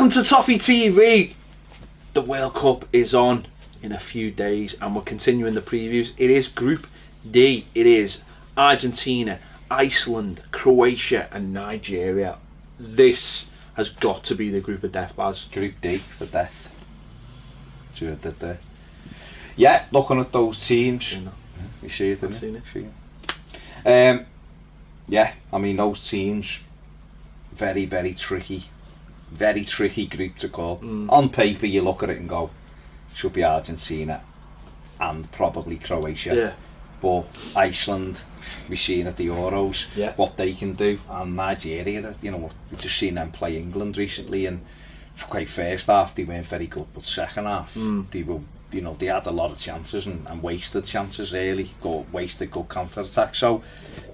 Welcome to Toffee TV. The World Cup is on in a few days and we're continuing the previews. It is Group D. It is Argentina, Iceland, Croatia and Nigeria. This has got to be the group of death, Baz. Group D for death. See what I did there? Yeah, looking at those teams. You see it, didn't you? Yeah, I mean those teams, very, very tricky group to call. On paper you look at it and go, should be Argentina and probably Croatia. Yeah. But Iceland, we've seen at the Euros, what they can do, and Nigeria, you know, we've just seen them play England recently, and for quite first half they weren't very good, but second half they were, you know, they had a lot of chances and wasted chances early, wasted good counter attack. So,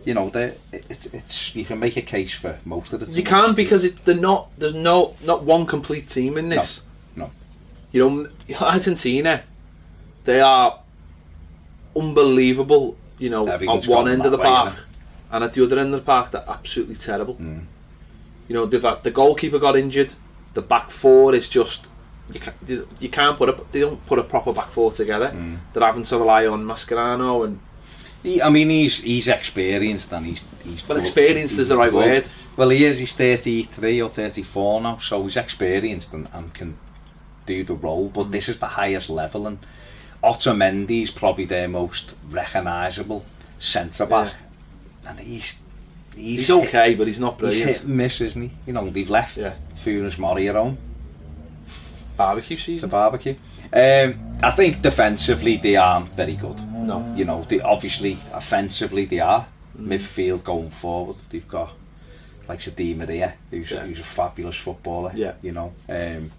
you know, it's you can make a case for most of the teams. You can, because there's not one complete team in this. No. You know, Argentina, they are unbelievable, you know, at one end of the park, and at the other end of the park they're absolutely terrible. You know, the goalkeeper got injured, the back four is just you can't they don't put a proper back four together. They're having to rely on Mascherano, and he's experienced, and he's well, experienced is the right word. Well, he's 33 or 34 now, so he's experienced and can do the role, but this is the highest level, and Otamendi is probably their most recognisable centre back, and he's okay, but he's not brilliant. He's hit and miss, isn't he? You know, they've left Funes Mori at home. Barbecue season. The barbecue. I think defensively they aren't very good. No. You know, they obviously offensively they are. Midfield going forward, they've got like Di Maria, who's a fabulous footballer. Yeah. You know, and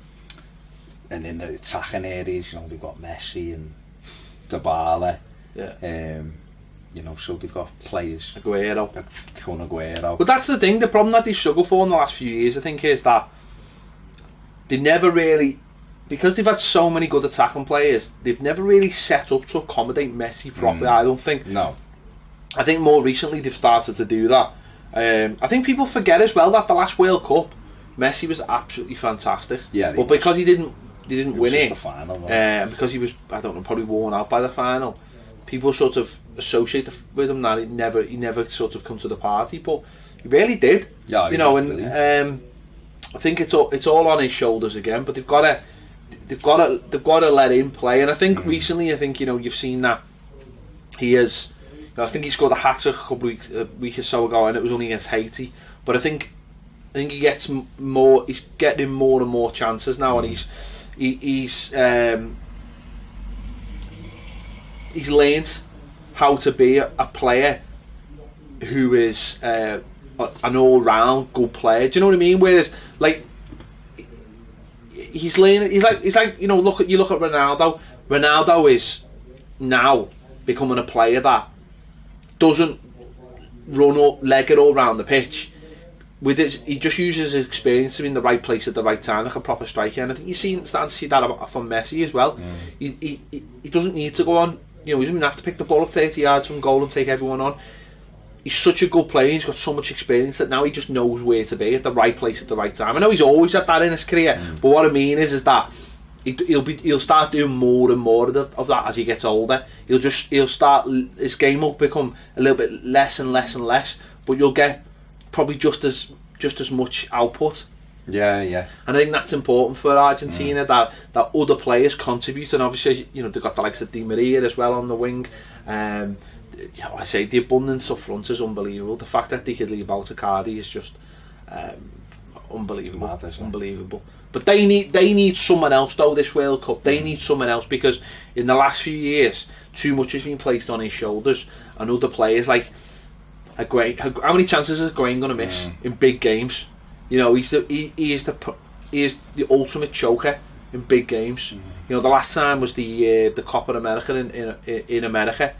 in the attacking areas, you know, they've got Messi and Dybala. Yeah. You know, so they've got players. Aguero. But that's the thing. The problem that they struggle for in the last few years, I think, is that they never really, because they've had so many good attacking players, they've never really set up to accommodate Messi properly. I don't think. No. I think more recently they've started to do that. I think people forget as well that the last World Cup, Messi was absolutely fantastic. Yeah. But because he didn't win it, the final, because he was, I don't know, probably worn out by the final, people sort of associate with him that he never sort of come to the party, but he really did. Yeah, you know, and I think it's all on his shoulders again. But they've got to let him play. And I think recently, you know, you've seen that he has. You know, I think he scored a hat-trick a week or so ago, and it was only against Haiti. But I think he gets more. He's getting more and more chances now, and he's learned how to be a player who is an all-round good player. Do you know what I mean? Whereas, like, he's learning. He's like you know, look at Ronaldo. Ronaldo is now becoming a player that doesn't run up, leg it all around the pitch. He just uses his experience to be in the right place at the right time, like a proper striker. And I think you're starting to see that from Messi as well. He doesn't need to go on. You know, he doesn't have to pick the ball up 30 yards from goal and take everyone on. He's such a good player. He's got so much experience that now he just knows where to be at the right place at the right time. I know he's always had that in his career, but what I mean is that he'll start doing more and more of that as he gets older. His game will become a little bit less and less and less, but you'll get probably just as much output. Yeah. And I think that's important for Argentina, that other players contribute, and obviously, you know, they've got the likes of Di Maria as well on the wing. You know, I say the abundance up front is unbelievable. The fact that they could leave out Icardi is just unbelievable. Unbelievable. But they need someone else though this World Cup. They need someone else, because in the last few years too much has been placed on his shoulders, and other players like Higuain. How many chances is Higuain going to miss in big games? You know, he is the ultimate choker in big games. You know, the last time was the Copa America in America.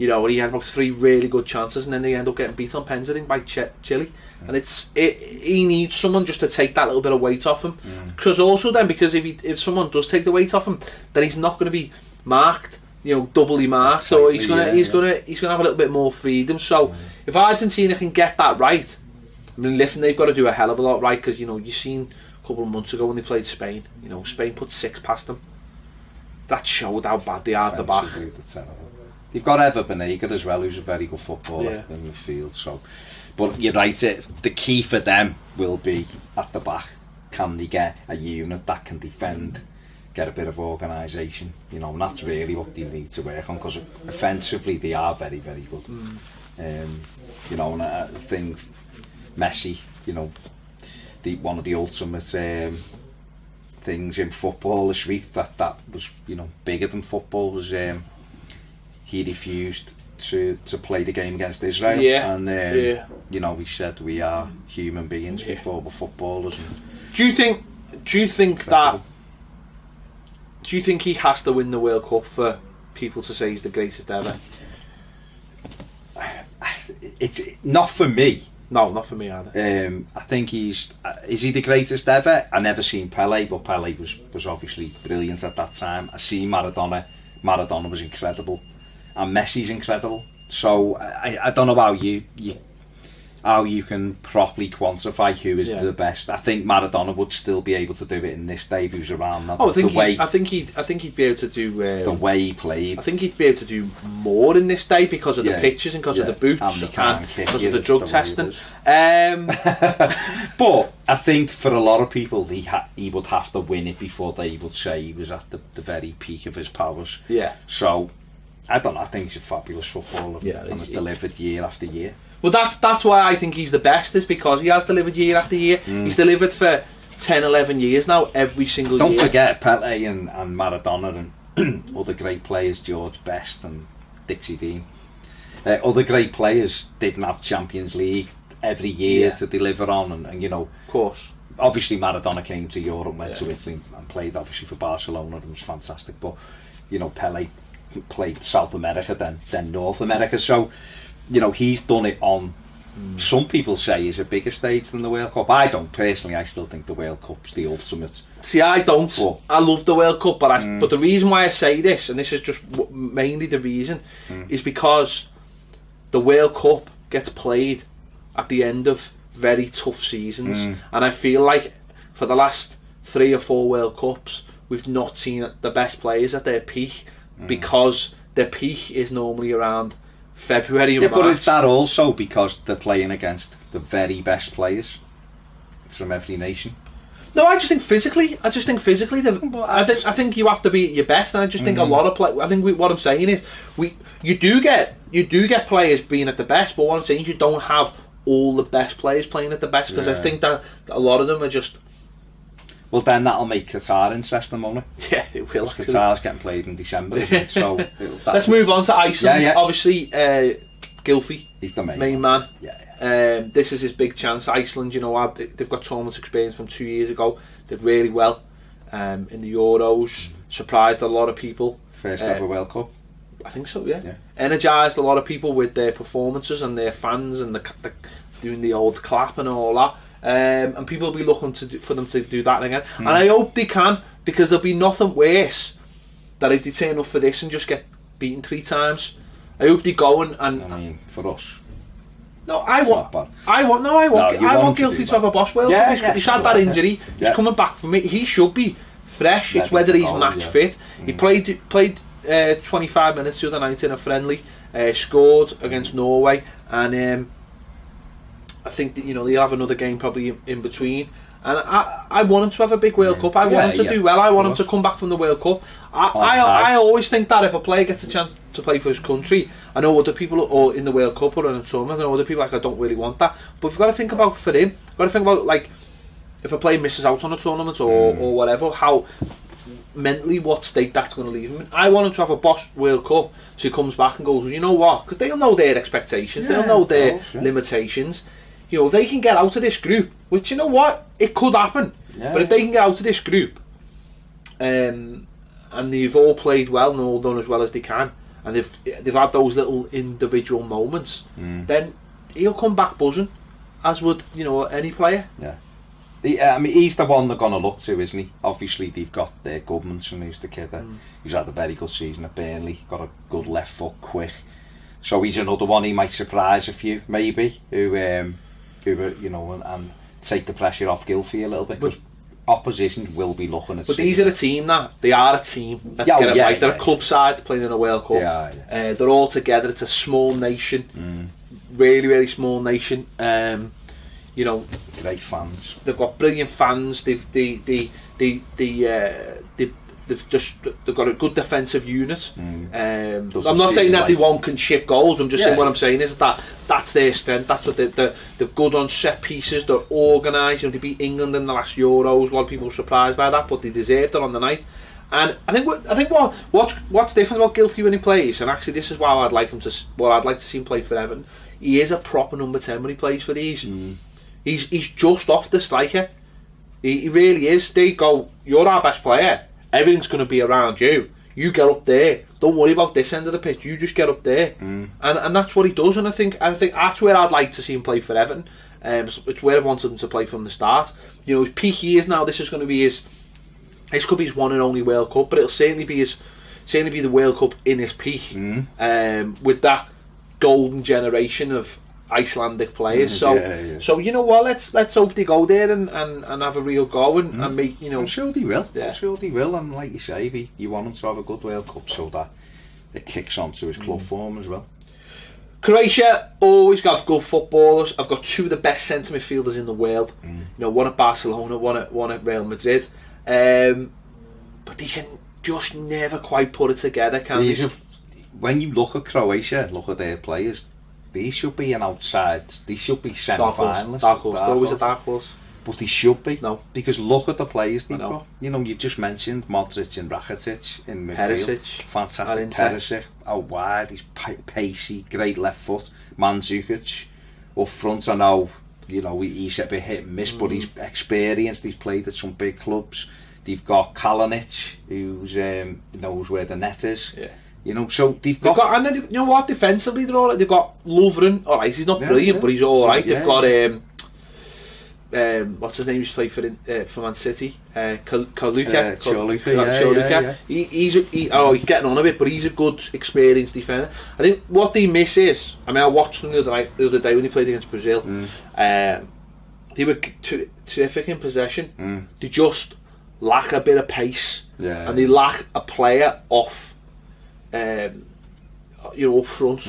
You know, he had about 3 really good chances, and then they end up getting beat on pens, I think, by Chile. And he needs someone just to take that little bit of weight off him. Because also then, because if someone does take the weight off him, then he's not going to be marked, you know, doubly marked. So he's gonna have a little bit more freedom. So if Argentina can get that right, I mean, listen, they've got to do a hell of a lot right, because, you know, you've seen couple of months ago when they played Spain. You know, Spain put 6 past them. That showed how bad they are at the back. They've got Ever Banega as well, who's a very good footballer in the field. So, but you're right. The key for them will be at the back. Can they get a unit that can defend, get a bit of organisation? You know, and that's really what they need to work on, because offensively they are very, very good. You know, and I think Messi, you know, one of the ultimate things in football this week that was, you know, bigger than football was he refused to play the game against Israel. And you know, he said we are human beings before we're footballers. And do you think he has to win the World Cup for people to say he's the greatest ever? It's not for me. No, not for me either. I think is he the greatest ever? I never seen Pele, but Pele was obviously brilliant at that time. I see Maradona. Maradona was incredible, and Messi's incredible. So I don't know how you can properly quantify who is the best. I think Maradona would still be able to do it in this day if he was around. Now. I think he'd be able to do the way he played. I think he'd be able to do more in this day because of the pitches and because of the boots and because of the drug testing. But I think for a lot of people, he would have to win it before they would say he was at the very peak of his powers. Yeah. So I don't know. I think he's a fabulous footballer and has delivered year after year. Well, that's why I think he's the best, is because he has delivered year after year. He's delivered for 10, 11 years now, every single year. Don't forget Pele and Maradona and other great players, George Best and Dixie Dean. Other great players didn't have Champions League every year to deliver on, and you know, of course. Obviously Maradona came to Europe, went to Italy and played obviously for Barcelona and was fantastic, but you know, Pele played South America, then North America, so you know, he's done it on some people say is a bigger stage than the World Cup. I don't personally. I still think the World Cup's the ultimate. See, I don't. But I love the World Cup, but the reason why I say this, and this is just mainly the reason, is because the World Cup gets played at the end of very tough seasons, and I feel like for the last 3 or 4 World Cups we've not seen the best players at their peak, because their peak is normally around February and March. But is that also because they're playing against the very best players from every nation? No, I just think physically. I think you have to be at your best, and I just think a lot of I think what I'm saying is you do get players being at the best, but what I'm saying is you don't have all the best players playing at the best, because I think that a lot of them are just. Well, then that'll make Qatar interesting, won't it? Yeah, it will. Qatar's getting played in December, isn't it? So let's move on to Iceland. Yeah. Obviously, Gylfi, he's the main man. Yeah. This is his big chance. Iceland, you know, they've got tournament experience from 2 years ago. Did really well in the Euros. Surprised a lot of people. First ever World Cup. I think so. Yeah. Energised a lot of people with their performances and their fans and the doing the old clap and all that. And people will be looking for them to do that again, and I hope they can, because there'll be nothing worse than if they turn up for this and just get beaten 3 times. I hope they go and I mean, for us. No, I want Gylfi to have a boss World Cup. He's had that injury. He's coming back from it. He should be fresh. It's whether he's match fit. He played 25 minutes the other night in a friendly. Scored against Norway, and I think that, you know, they'll have another game probably in between, and I want him to have a big World Cup. I want him to do well. I want him to come back from the World Cup. I always think that if a player gets a chance to play for his country, I know other people, or in the World Cup or in a tournament, I know other people like, I don't really want that, but you've got to think about for him. You've got to think about, like, if a player misses out on a tournament or whatever, how mentally what state that's going to leave him in. I want him to have a boss World Cup, so he comes back and goes, well, you know what, because they'll know their expectations, they'll know their limitations. You know, they can get out of this group, which, you know what, it could happen. But if they can get out of this group, and they've all played well and all done as well as they can, and they've had those little individual moments, then he'll come back buzzing, as would, you know, any player. I mean, he's the one they're going to look to, isn't he? Obviously, they've got their Goodmanson, who's the kid who's had a very good season at Burnley, got a good left foot, quick. So he's another one. He might surprise a few, maybe, who you know, and take the pressure off Gylfi a little bit, because opposition will be looking at. But these are a team that they are a team. Let's get it right. They're a club side playing in a World Cup. They're all together. It's a small nation, really, really small nation. You know, great fans. They've got brilliant fans. They've got a good defensive unit. I'm not saying that they won't concede goals. I'm just saying what I'm saying is that's their strength. That's what they're good on set pieces. They're organised. You know, they beat England in the last Euros. A lot of people were surprised by that, but they deserved it on the night. And I think what's different about Gylfi when he plays, and actually this is why I'd like to see him play for Everton. He is a proper number 10 when he plays for these. He's just off the striker. He really is. They go, you're our best player. Everything's going to be around you. You get up there. Don't worry about this end of the pitch. You just get up there, and that's what he does. And I think that's where I'd like to see him play for Everton. It's where I wanted him to play from the start. You know, his peak years now. This is going to be his. This could be his one and only World Cup, but it'll certainly be the World Cup in his peak. With that golden generation of Icelandic players. So you know what? Let's hope they go there and have a real go and make, you know. I'm sure they will. I'm sure they will. And like you say, you want them to have a good World Cup so that it kicks on to his club form as well. Croatia always got good footballers. I've got two of the best centre midfielders in the world. You know, one at Barcelona, one at Real Madrid. But they can just never quite put it together, can they? When you look at Croatia, look at their players. They should be an outside. They should be semi-finalists. Dark horse. They're always a dark horse. But they should be. No. Because look at the players they've got. You know, you just mentioned Modric and Rakitic in midfield. Perisic. Fantastic. Perisic out wide. He's pacey. Great left foot. Mandzukic. Up front, I know, you know, he's a bit hit and miss, but he's experienced. He's played at some big clubs. They've got Kalinic, who's knows where the net is. Yeah. You know, so they've got and then, you know what, defensively they're all right. They've got Lovren, all right. He's not brilliant, but he's all right. They've got what's his name? He's played for Man City. Choluka. He's getting on a bit, but he's a good, experienced defender. I think what they miss is, I mean, I watched them the other day when they played against Brazil. They were terrific in possession. They just lack a bit of pace, and they lack a player off. You know, up front,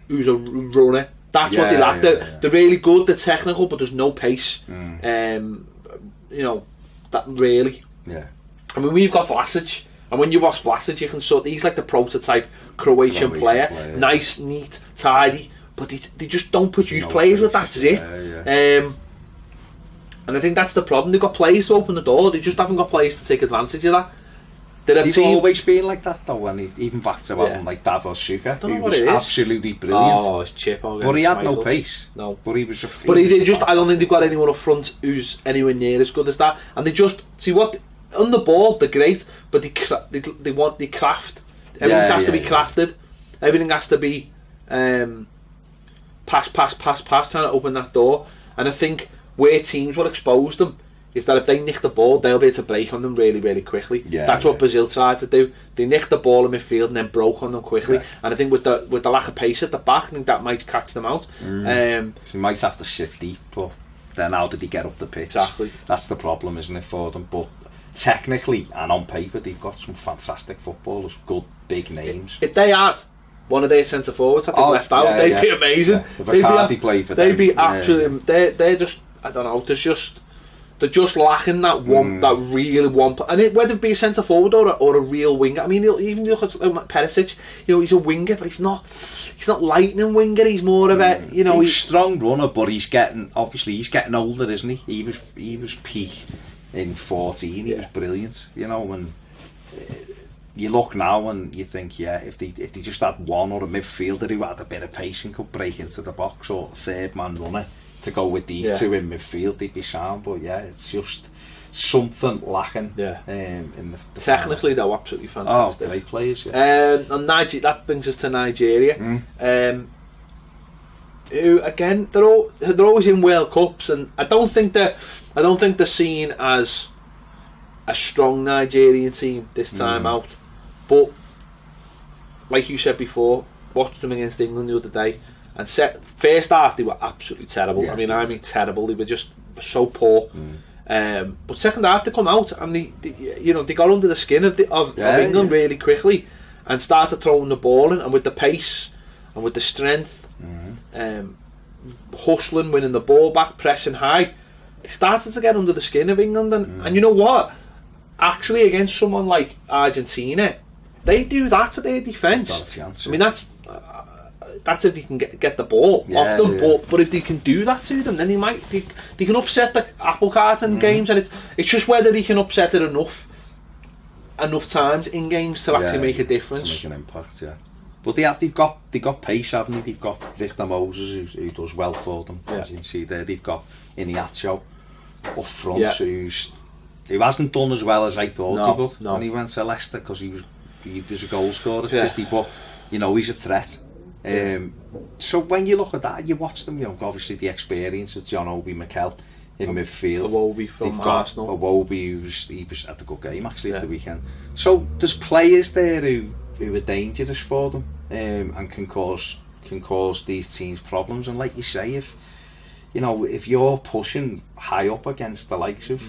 who's a runner. That's what they lack. They're really good, they're technical, but there's no pace. You know, that really. I mean, we've got Vlasic, and when you watch Vlasic, you can he's like the prototype Croatian player. Nice, neat, tidy, but they just don't produce players with that zip. And I think that's the problem. They've got players to open the door, they just haven't got players to take advantage of that. He's always been like that though, and even back to like Davos Suker, who was absolutely brilliant. Oh, his chip. But he had no pace. No. But he was I don't think they've got anyone up front who's anywhere near as good as that. And they just see what on the ball they're great, but they craft. Everything has to be crafted. Everything has to be pass, trying to open that door. And I think where teams will expose them is that if they nick the ball, they'll be able to break on them really, really quickly. That's what Brazil tried to do. They nicked the ball in midfield and then broke on them quickly. And I think with the lack of pace at the back, I think that might catch them out. So he might have to sit deep, but then how did he get up the pitch? Exactly. That's the problem, isn't it, for them? But technically and on paper, they've got some fantastic footballers, good big names. If they had one of their centre forwards that they left out, they'd be amazing. If Icardi played for them, they'd be absolutely. They're just, I don't know. They're just lacking that one, that real one, and whether it be a centre forward or a real winger. I mean, even look at Perisic. You know, he's a winger, but he's not lightning winger. He's more of a, you know, he's a strong runner, but he's getting older, isn't he? He was peak in 14. He was brilliant, you know. And you look now and you think, if they just had one or a midfielder who had a bit of pace and could break into the box, or third man runner to go with these two in midfield, they'd be sound. But it's just something lacking. In the technically though, absolutely fantastic. Oh, great players. And that brings us to Nigeria. Who again, they're always in World Cups, and I don't think they're seen as a strong Nigerian team this time out. But like you said before, watched them against England the other day. And first half they were absolutely terrible. I mean terrible. They were just so poor. But second half they come out and they got under the skin of England really quickly and started throwing the ball in, and with the pace and with the strength, hustling, winning the ball back, pressing high, they started to get under the skin of England. And you know what? Actually, against someone like Argentina, they do that to their defence. I mean, that's if they can get the ball off them. But if they can do that to them, then they can upset the apple cart in games, and it's just whether they can upset it enough times in games to actually make a difference, to make an impact. Yeah, but they've got pace, haven't they? They've got Victor Moses who does well for them. As you can see there, they've got Iniacho up front who hasn't done as well as I thought he would when he went to Leicester, because he was a goal scorer at City, but he's a threat. So when you look at that, you watch them, obviously the experience of John Obi Mikel in midfield. Iwobi from Arsenal. Iwobi, he was at a good game actually at the weekend. So there's players there who are dangerous for them, and can cause these teams problems. And like you say, if you're pushing high up against the likes of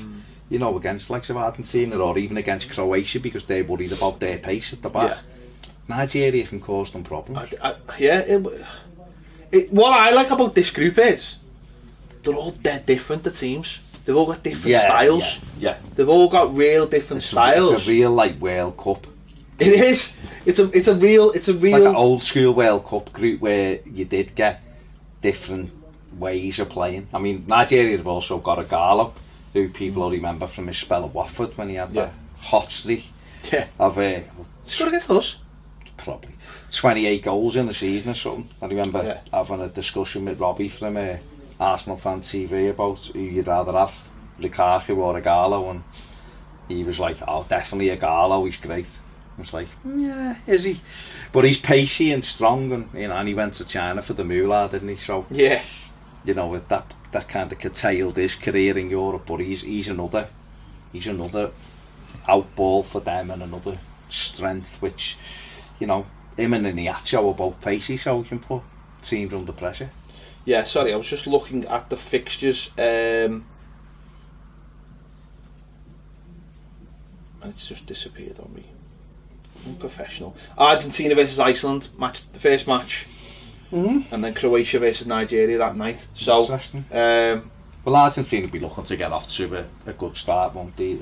against the likes of Argentina, or even against Croatia, because they're worried about their pace at the back, Nigeria can cause them problems. What I like about this group is they're all dead different, the teams. They've all got different styles. They've all got real different styles. It's a real like World Cup. It is. It's a real like an old school World Cup group where you did get different ways of playing. I mean, Nigeria have also got a Gallo, who people will remember from his spell at Watford when he had that hot streak of scored against us. Probably 28 goals in the season or something. I remember having a discussion with Robbie from Arsenal Fan TV about who you'd rather have, Lukaku or a Gallo, and he was like, oh, definitely a Gallo, he's great. I was like, yeah, is he? But he's pacey and strong, and and he went to China for the moolah, didn't he? So with that kind of curtailed his career in Europe, but he's another outball for them, and another strength which him and Iniacho are both pacey, so he can put teams under pressure. Yeah, sorry, I was just looking at the fixtures, and it's just disappeared on me. Unprofessional. Argentina versus Iceland, the first match, and then Croatia versus Nigeria that night. So, well, Argentina will be looking to get off to a good start, won't they?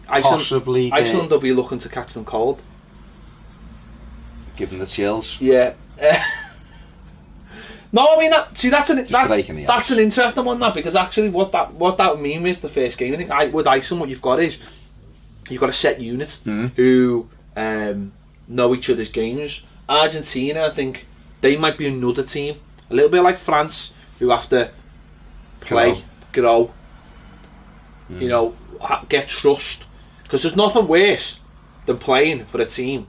Iceland will be looking to catch them cold. Give them the chills. Yeah. No, I mean that's an interesting one, that, because actually what that would mean is the first game. I think with Iceland, what you've got a set unit who know each other's games. Argentina, I think they might be another team, a little bit like France, who have to play, grow, get trust, because there's nothing worse than playing for a team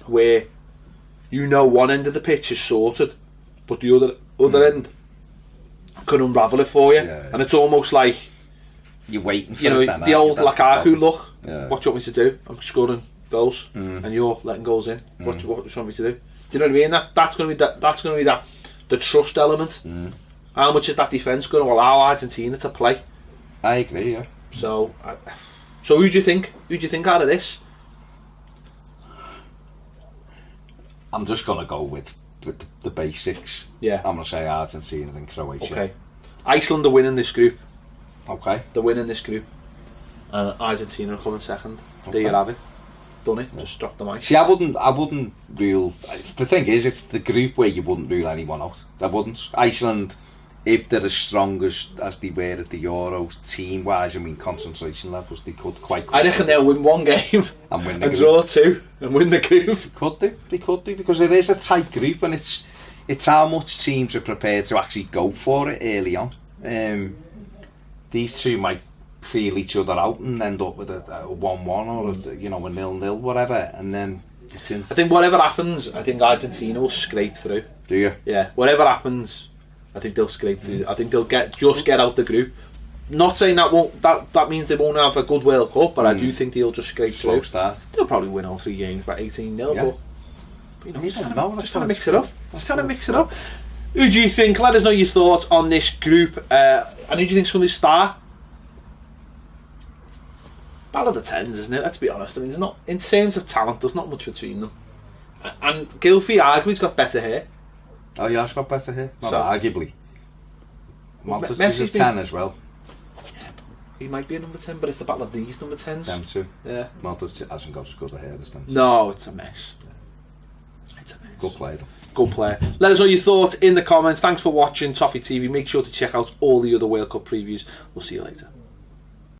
where one end of the pitch is sorted, but the other end can unravel it for you, and it's almost like you're waiting for it. The old Lukaku look. What do you want me to do? I'm scoring goals, and you're letting goals in. What do you want me to do? Do you know what I mean? That's going to be the trust element. How much is that defence going to allow Argentina to play? I agree. Yeah. So who do you think? Who do you think out of this? I'm just going to go with the basics. Yeah. I'm going to say Argentina and Croatia. Okay. Iceland are winning this group. Okay. They're winning this group. And Argentina are coming second. Okay. There you have it. Done it. Just drop the mic. See, I wouldn't rule. The thing is, it's the group where you wouldn't rule anyone out. I wouldn't. Iceland, if they're as strong as they were at the Euros, team-wise, I mean, concentration levels, they could quite quickly. I reckon they'll win one game and win the group. Draw two and win the group. They could do, because it is a tight group, and it's how much teams are prepared to actually go for it early on. These two might feel each other out and end up with a 1-1 or a 0-0, whatever, and then it's I think whatever happens, I think Argentina will scrape through. Do you? Yeah, whatever happens, I think they'll scrape through. I think they'll get out the group. Not saying that means they won't have a good World Cup, but I do think they'll just scrape through. Start. They'll probably win all 3 games by 18-0, but just trying to mix it up. Who do you think? Let us know your thoughts on this group. And who do you think's going to start? Battle of the Tens, isn't it? Let's be honest. I mean, there's not, in terms of talent, there's not much between them. And Gylfi arguably's got better hair. Oh, yeah, he's got better hair. Not So, arguably. Well, Montes Messi's is a been- 10 as well. He might be a number 10, but it's the battle of these number 10s. Them too. Yeah. Montes hasn't got as good a hair as them. No, it's a mess. It's a mess. Good play though. Good player. Let us know your thoughts in the comments. Thanks for watching Toffee TV. Make sure to check out all the other World Cup previews. We'll see you later.